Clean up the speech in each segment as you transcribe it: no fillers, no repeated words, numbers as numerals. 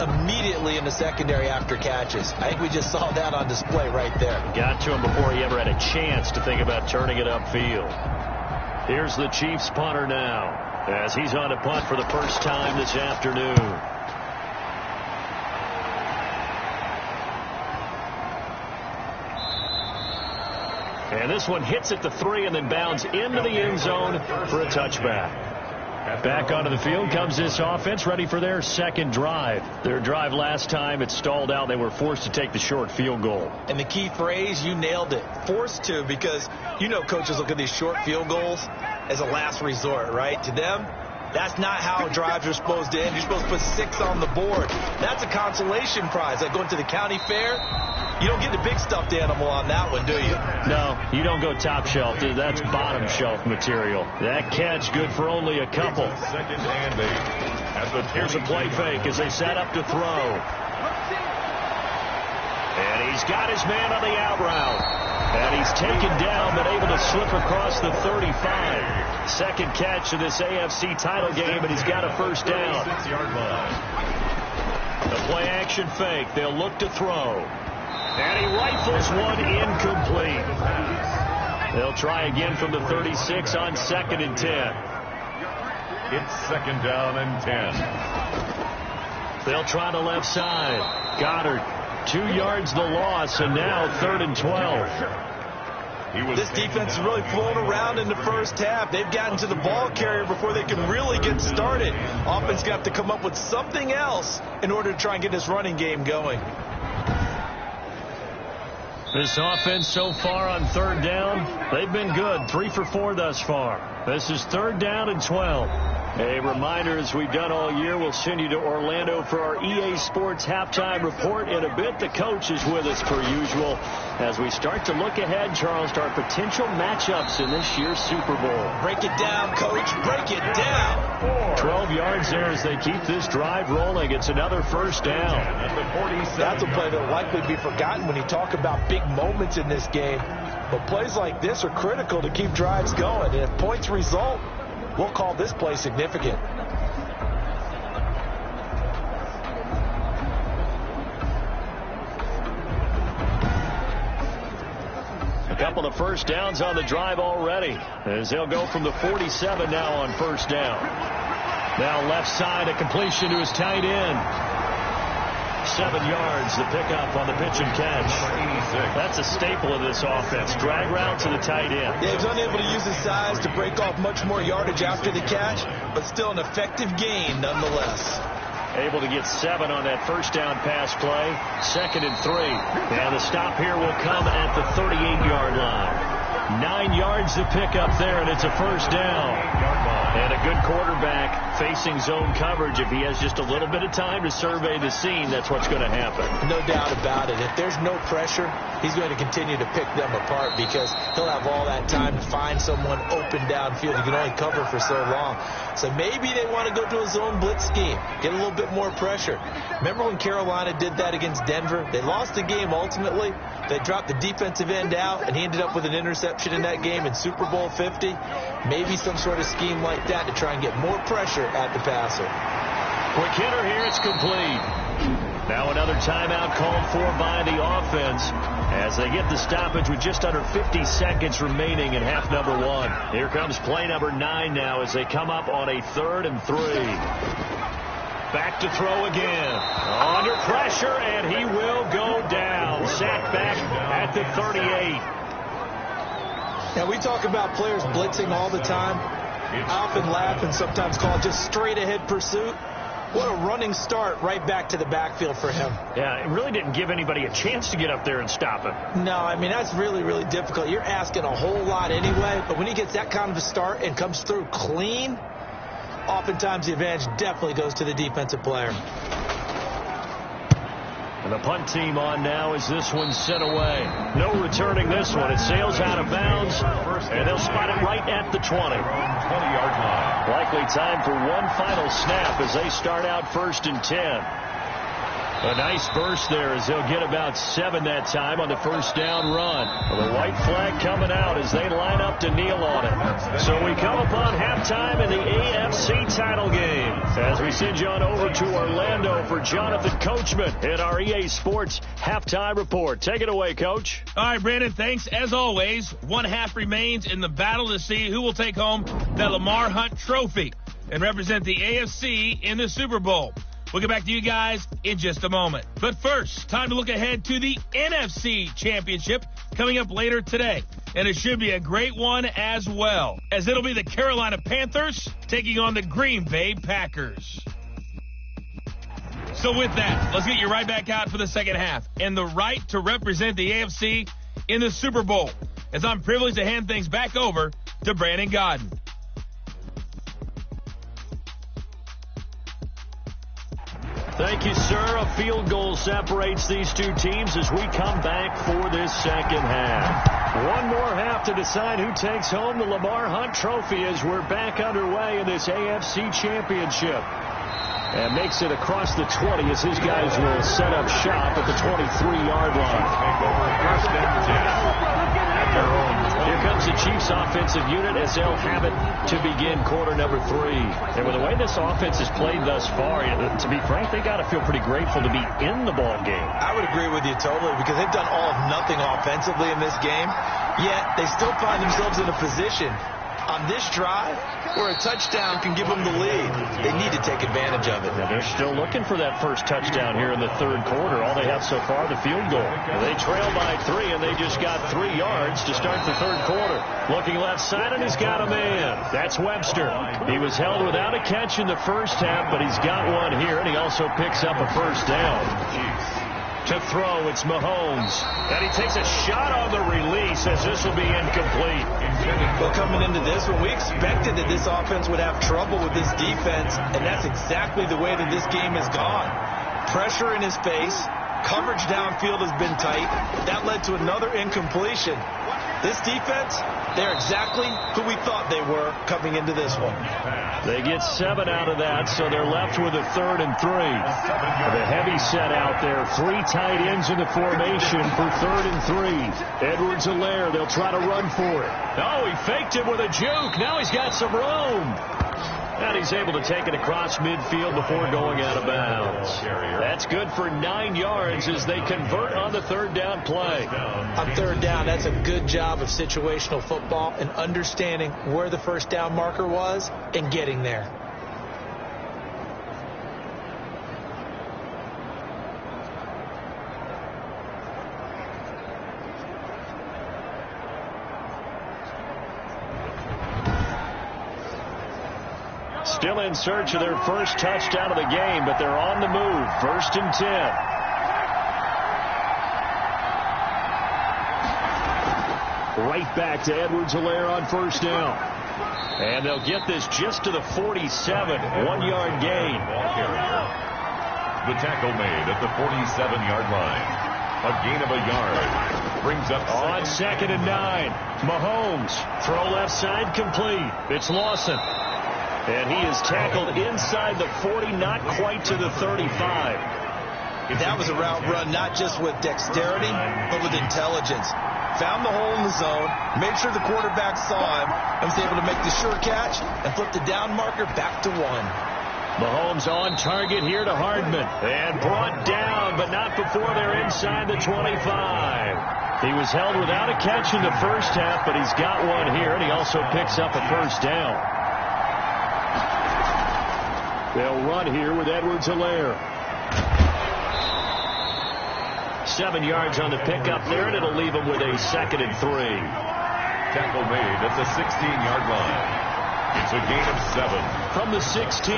immediately in the secondary after catches. I think we just saw that on display right there. Got to him before he ever had a chance to think about turning it upfield. Here's the Chiefs punter now, as he's on to punt for the first time this afternoon. And this one hits at the 3 and then bounds into the end zone for a touchback. Back onto the field comes this offense, ready for their second drive. Their drive last time, it stalled out. They were forced to take the short field goal. And the key phrase, you nailed it, forced to, because you know coaches look at these short field goals as a last resort, right? To them, that's not how drives are supposed to end. You're supposed to put 6 on the board. That's a consolation prize. Like going to the county fair, you don't get the big stuffed animal on that one, do you? No, you don't go top shelf. That's bottom shelf material. That catch good for only a couple. Second and 8. Here's a play fake as they set up to throw. And he's got his man on the out route. And he's taken down, but able to slip across the 35. Second catch of this AFC title game, and he's got a first down. The play action fake. They'll look to throw. And he rifles one incomplete. They'll try again from the 36 on 2nd and 10. It's 2nd down and 10. They'll try the left side. Goddard, 2 yards the loss, and now 3rd and 12. This defense is really flown around in the first half. They've gotten to the ball carrier before they can really get started. Offense got to come up with something else in order to try and get this running game going. This offense so far on 3rd down, they've been good. 3 for 4 thus far. This is 3rd down and 12. A reminder, as we've done all year, we'll send you to Orlando for our EA Sports halftime report in a bit. The coach is with us per usual as we start to look ahead, Charles, to our potential matchups in this year's Super Bowl. Break it down, Coach. Break it down. 12 yards there as they keep this drive rolling. It's another first down. That's a play that will likely be forgotten when you talk about big moments in this game. But plays like this are critical to keep drives going. And if points result, we'll call this play significant. A couple of first downs on the drive already, as they'll go from the 47 now on first down. Now left side, a completion to his tight end. 7 yards, the pickup on the pitch and catch. That's a staple of this offense. Drag route to the tight end. Yeah, he's unable to use his size to break off much more yardage after the catch, but still an effective gain nonetheless. Able to get 7 on that first down pass play. 2nd and 3. And the stop here will come at the 38-yard line. 9 yards to pick up there, and it's a first down. And a good quarterback facing zone coverage. If he has just a little bit of time to survey the scene, that's what's going to happen. No doubt about it. If there's no pressure, he's going to continue to pick them apart because he'll have all that time to find someone open downfield. He can only cover for so long. So maybe they want to go to a zone blitz scheme, get a little bit more pressure. Remember when Carolina did that against Denver? They lost the game ultimately. They dropped the defensive end out, and he ended up with an interception in that game in Super Bowl 50. Maybe some sort of scheme like that to try and get more pressure at the passer. Quick hitter here, it's complete. Now another timeout called for by the offense as they get the stoppage with just under 50 seconds remaining in half number 1. Here comes play number 9 now as they come up on a 3rd and 3. Back to throw again. Under pressure, and he will go down. Sacked back at the 38. Now, we talk about players blitzing all the time. I often laugh and sometimes call it just straight-ahead pursuit. What a running start right back to the backfield for him. Yeah, it really didn't give anybody a chance to get up there and stop him. No, I mean, that's really, really difficult. You're asking a whole lot anyway, but when he gets that kind of a start and comes through clean, oftentimes the advantage definitely goes to the defensive player. And the punt team on now as this one's sent away. No returning this one. It sails out of bounds, and they'll spot it right at the 20. 20-yard line. Likely time for one final snap as they start out 1st and 10. A nice burst there as they'll get about 7 that time on the first down run. Well, the white flag coming out as they line up to kneel on it. So we come upon halftime in the AFC title game as we send you on over to Orlando for Jonathan Coachman in our EA Sports halftime report. Take it away, Coach. All right, Brandon, thanks. As always, one half remains in the battle to see who will take home the Lamar Hunt Trophy and represent the AFC in the Super Bowl. We'll get back to you guys in just a moment. But first, time to look ahead to the NFC Championship coming up later today. And it should be a great one as well, as it'll be the Carolina Panthers taking on the Green Bay Packers. So with that, let's get you right back out for the second half and the right to represent the AFC in the Super Bowl, as I'm privileged to hand things back over to Brandon Godden. Thank you, sir. A field goal separates these two teams as we come back for this second half. One more half to decide who takes home the Lamar Hunt Trophy as we're back underway in this AFC Championship. And makes it across the 20 as his guys will set up shop at the 23-yard line. Here comes the Chiefs offensive unit as they'll have it to begin quarter number 3. And with the way this offense has played thus far, to be frank, they got to feel pretty grateful to be in the ball game. I would agree with you totally, because they've done all of nothing offensively in this game, yet they still find themselves in a position on this drive where a touchdown can give them the lead. They need to take advantage of it. Now they're still looking for that first touchdown here in the third quarter. All they have so far, the field goal. They trail by 3, and they just got 3 yards to start the third quarter. Looking left side, and he's got a man. That's Webster. He was held without a catch in the first half, but he's got one here, and he also picks up a first down. To throw, it's Mahomes. And he takes a shot on the release as this will be incomplete. Well, coming into this one, we expected that this offense would have trouble with this defense, and that's exactly the way that this game has gone. Pressure in his face, coverage downfield has been tight. That led to another incompletion. This defense, they're exactly who we thought they were coming into this one. They get 7 out of that, so they're left with a 3rd and 3. The heavy set out there. 3 tight ends in the formation for 3rd and 3. Edwards-Helaire, they'll try to run for it. Oh, he faked it with a juke. Now he's got some room. And he's able to take it across midfield before going out of bounds. That's good for 9 yards as they convert on the 3rd down play. On 3rd down, that's a good job of situational football and understanding where the first down marker was and getting there. Still in search of their first touchdown of the game, but they're on the move. 1st and 10. Right back to Edwards-Helaire on 1st down. And they'll get this just to the 47. 1-yard gain. The tackle made at the 47-yard line. A gain of a yard. Brings up on 2nd and 9. Mahomes. Throw left side complete. It's Lawson. And he is tackled inside the 40, not quite to the 35. That was a route run not just with dexterity, but with intelligence. Found the hole in the zone, made sure the quarterback saw him, and was able to make the sure catch and flip the down marker back to 1. Mahomes on target here to Hardman. And brought down, but not before they're inside the 25. He was held without a catch in the first half, but he's got one here, and he also picks up a first down. They'll run here with Edwards-Helaire. 7 yards on the pickup there, and it'll leave him with a 2nd and 3. Tackle made at the 16-yard line. It's a gain of 7. From the 16,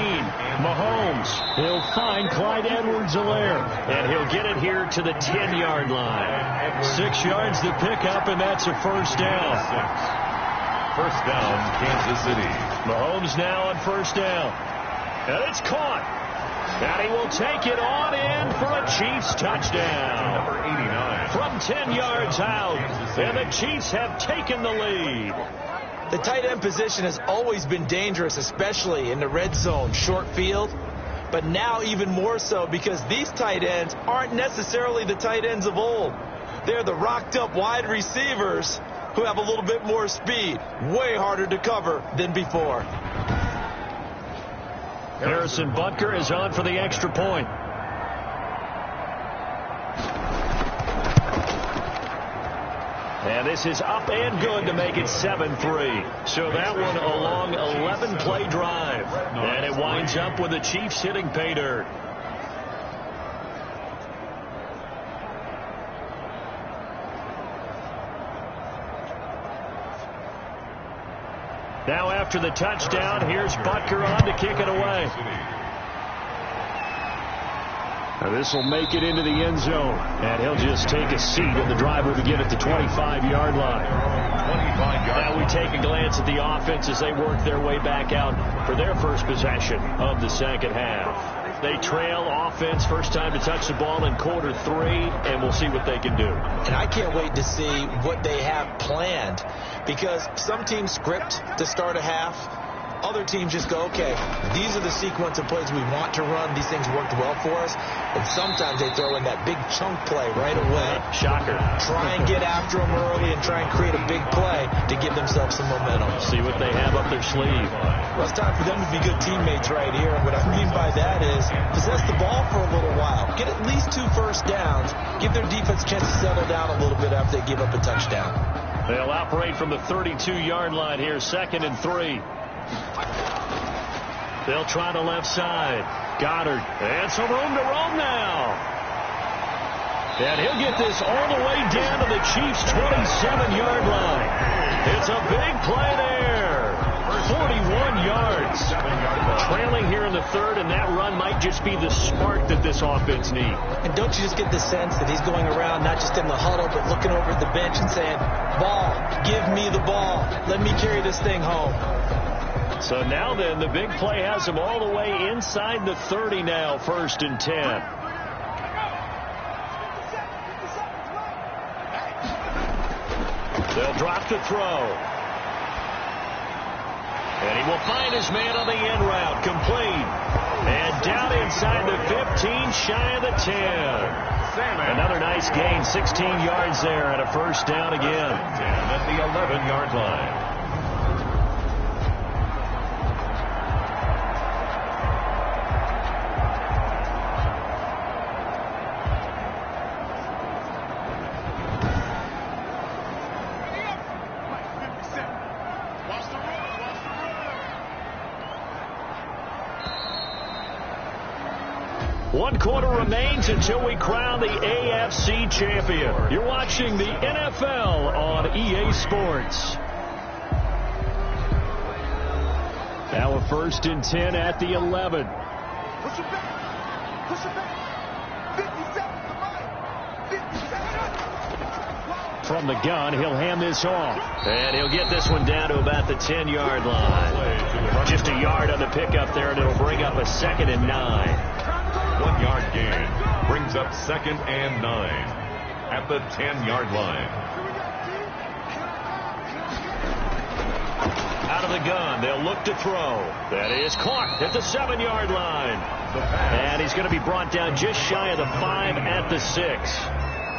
Mahomes. He'll find Clyde Edwards-Helaire, and he'll get it here to the 10-yard line. 6 yards to pick up, and that's a first down. 6. First down, Kansas City. Mahomes now on 1st down. And it's caught. And he will take it on in for a Chiefs touchdown. Number 89. From 10 yards out. And the Chiefs have taken the lead. The tight end position has always been dangerous, especially in the red zone, short field. but now even more so because these tight ends aren't necessarily the tight ends of old. They're the rocked-up wide receivers who have a little bit more speed. Way harder to cover than before. Harrison Butker is on for the extra point. And this is up and good to make it 7-3. So that one a long 11-play drive. And it winds up with the Chiefs hitting pay dirt. Now after the touchdown, here's Butker on to kick it away. Now this will make it into the end zone, and he'll just take a seat, and the drive will begin at the 25-yard line. Now we take a glance at the offense as they work their way back out for their first possession of the second half. They trail offense, first time to touch the ball in quarter 3, and we'll see what they can do. And I can't wait to see what they have planned, because some teams script to start a half. Other teams just go, okay, these are the sequence of plays we want to run. These things worked well for us. And sometimes they throw in that big chunk play right away. Shocker. Try and get after them early and try and create a big play to give themselves some momentum. See what they have up their sleeve. Well, it's time for them to be good teammates right here. And what I mean by that is possess the ball for a little while. Get at least 2 first downs. Give their defense a chance to settle down a little bit after they give up a touchdown. They'll operate from the 32-yard line here, 2nd and 3. They'll try the left side. Goddard. And some room to roam now. And he'll get this all the way down to the Chiefs' 27-yard line. It's a big play there. 41 yards. Trailing here in the 3rd, and that run might just be the spark that this offense needs. And don't you just get the sense that he's going around not just in the huddle, but looking over at the bench and saying, ball, give me the ball. Let me carry this thing home. So now then, the big play has him all the way inside the 30 now, 1st and 10. They'll drop to throw. And he will find his man on the end route, complete. And down inside the 15, shy of the 10. Another nice gain, 16 yards there, and a 1st down again. At the 11-yard line. One quarter remains until we crown the AFC champion. You're watching the NFL on EA Sports. Now a 1st and 10 at the 11. Push it back. Push it back. 57 to right. 57. From the gun, he'll hand this off. And he'll get this one down to about the 10-yard line. Just a yard on the pickup there, and it'll bring up a 2nd and 9. 1-yard gain brings up 2nd and 9 at the 10-yard line. Out of the gun, they'll look to throw. That is caught at the 7-yard line. And he's going to be brought down just shy of the 5 at the 6.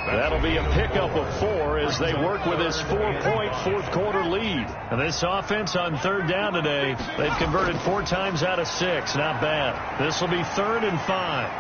That'll be a pickup of 4 as they work with this 4-point 4th quarter lead. And this offense on 3rd down today, they've converted 4 times out of 6. Not bad. This will be 3rd and 5.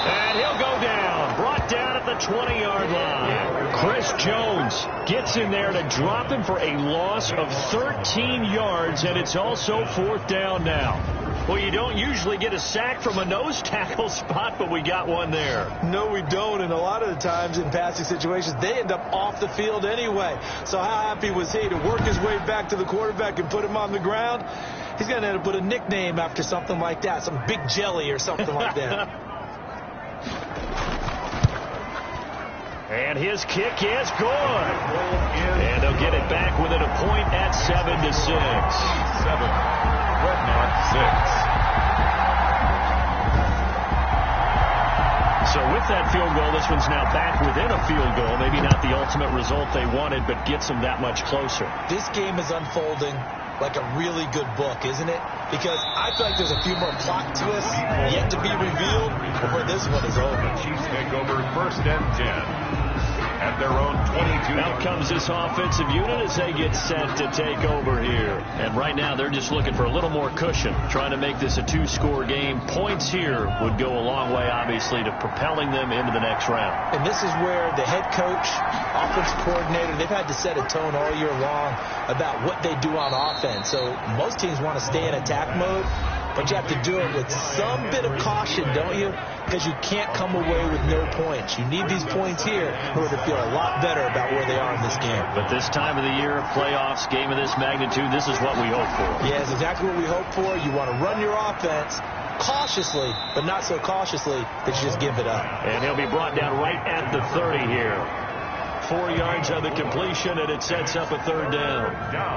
And he'll go down. Brought down at the 20-yard line. Chris Jones gets in there to drop him for a loss of 13 yards, and it's also 4th down now. Well, you don't usually get a sack from a nose tackle spot, but we got one there. No, we don't, and a lot of the times in passing situations, they end up off the field anyway. So how happy was he to work his way back to the quarterback and put him on the ground? He's going to end up with a nickname after something like that, some Big Jelly or something like that. And his kick is good. And they'll get it back within a point at 7-6. 7. Redknapp 6. So with that field goal, this one's now back within a field goal. Maybe not the ultimate result they wanted, but gets them that much closer. This game is unfolding like a really good book, isn't it? because I feel like there's a few more plot twists yet to be revealed before this one is over. Chiefs take over 1st and 10 at their own 22. Out comes this offensive unit as they get set to take over here. And right now they're just looking for a little more cushion, trying to make this a 2-score game. Points here would go a long way, obviously, to propelling them into the next round. And this is where the head coach, offensive coordinator, they've had to set a tone all year long about what they do on offense. So most teams want to stay in attack mode, but you have to do it with some bit of caution, don't you? Because you can't come away with no points. You need these points here in order to feel a lot better about where they are in this game. But this time of the year, playoffs, game of this magnitude, this is what we hope for. Yeah, it's exactly what we hope for. You want to run your offense cautiously, but not so cautiously that you just give it up. And he'll be brought down right at the 30 here. 4 yards on the completion, and it sets up a 3rd down.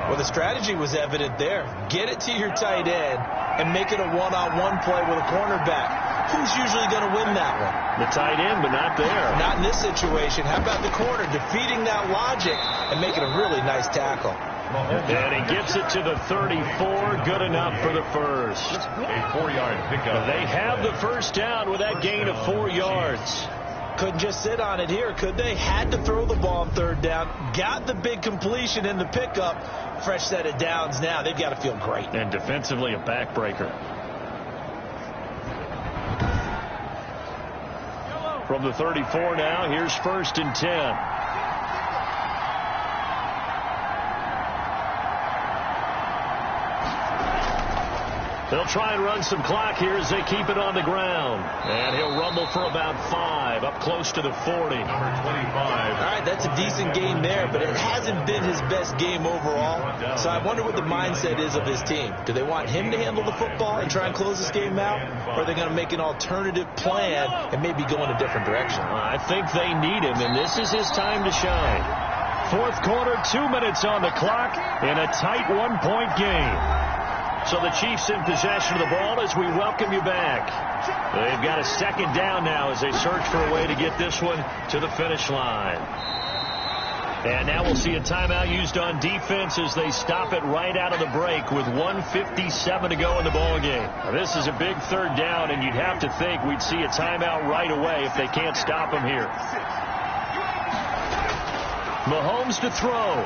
Well, the strategy was evident there. Get it to your tight end and make it a one-on-one play with a cornerback. Who's usually going to win that one? The tight end, but not there. Not in this situation. How about the corner defeating that logic and making a really nice tackle? And he gets it to the 34. Good enough for the first. A 4-yard pickup. They have the first down with that gain of 4 yards. Couldn't just sit on it here, could they? Had to throw the ball on 3rd down. Got the big completion in the pickup. Fresh set of downs now. They've got to feel great. And defensively, a backbreaker. From the 34 now, here's 1st and 10. They'll try and run some clock here as they keep it on the ground. And he'll rumble for about 5, up close to the 40. Number 25. All right, that's a decent game there, but it hasn't been his best game overall. So I wonder what the mindset is of his team. Do they want him to handle the football and try and close this game out? Or are they going to make an alternative plan and maybe go in a different direction? I think they need him, and this is his time to shine. 4th quarter, 2 minutes on the clock in a tight 1-point game. So the Chiefs in possession of the ball as we welcome you back. They've got a 2nd down now as they search for a way to get this one to the finish line. And now we'll see a timeout used on defense as they stop it right out of the break with 1:57 to go in the ballgame. Now this is a big 3rd down, and you'd have to think we'd see a timeout right away if they can't stop him here. Mahomes to throw.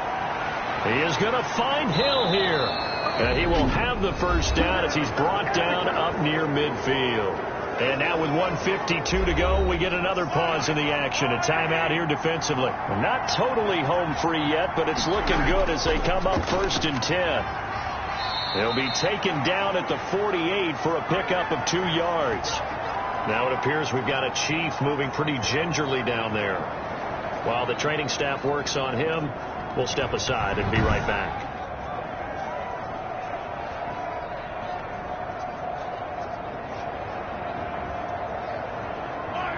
He is going to find Hill here. And he will have the first down as he's brought down up near midfield. And now with 1:52 to go, we get another pause in the action. A timeout here defensively. Not totally home free yet, but it's looking good as they come up 1st and 10. They'll be taken down at the 48 for a pickup of 2 yards. Now it appears we've got a Chief moving pretty gingerly down there. While the training staff works on him, we'll step aside and be right back.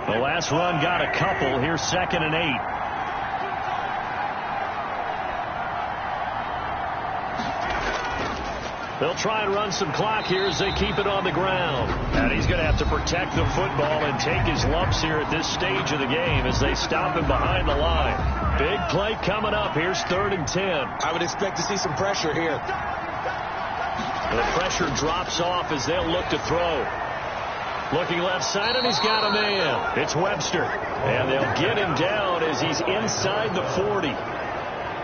The last run got a couple. Here's 2nd and 8. They'll try and run some clock here as they keep it on the ground. And he's going to have to protect the football and take his lumps here at this stage of the game as they stop him behind the line. Big play coming up. Here's 3rd and 10. I would expect to see some pressure here. The pressure drops off as they'll look to throw. Looking left side, and he's got a man. It's Webster. And they'll get him down as he's inside the 40.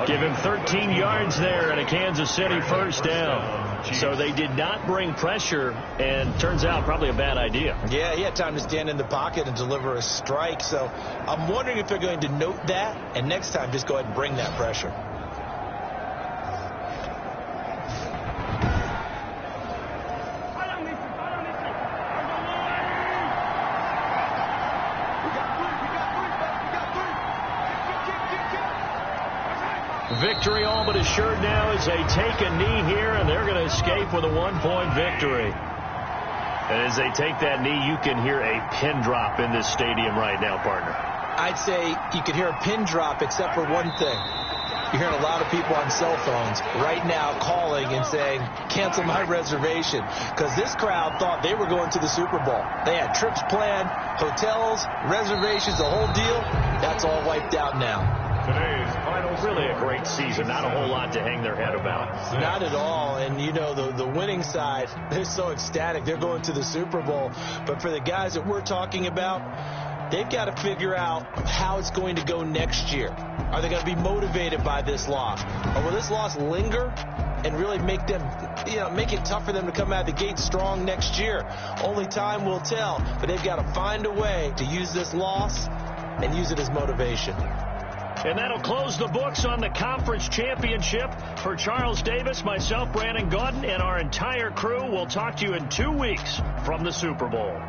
Give him 13 yards there and a Kansas City first down. So they did not bring pressure, and turns out probably a bad idea. Yeah, he had time to stand in the pocket and deliver a strike. So I'm wondering if they're going to note that, and next time just go ahead and bring that pressure. Victory all but assured now as they take a knee here, and they're going to escape with a 1-point victory. And as they take that knee, you can hear a pin drop in this stadium right now, partner. I'd say you can hear a pin drop except for one thing. You're hearing a lot of people on cell phones right now calling and saying, cancel my reservation, because this crowd thought they were going to the Super Bowl. They had trips planned, hotels, reservations, the whole deal. That's all wiped out now. Today's final Really a great season. Not a whole lot to hang their head about. Not at all. And, you know, the winning side, they're so ecstatic. They're going to the Super Bowl. But for the guys that we're talking about, they've got to figure out how it's going to go next year. Are they going to be motivated by this loss? Or will this loss linger and really make them, make it tough for them to come out of the gate strong next year? Only time will tell. But they've got to find a way to use this loss and use it as motivation. And that'll close the books on the conference championship. For Charles Davis, myself, Brandon Gaudin, and our entire crew, we'll talk to you in 2 weeks from the Super Bowl.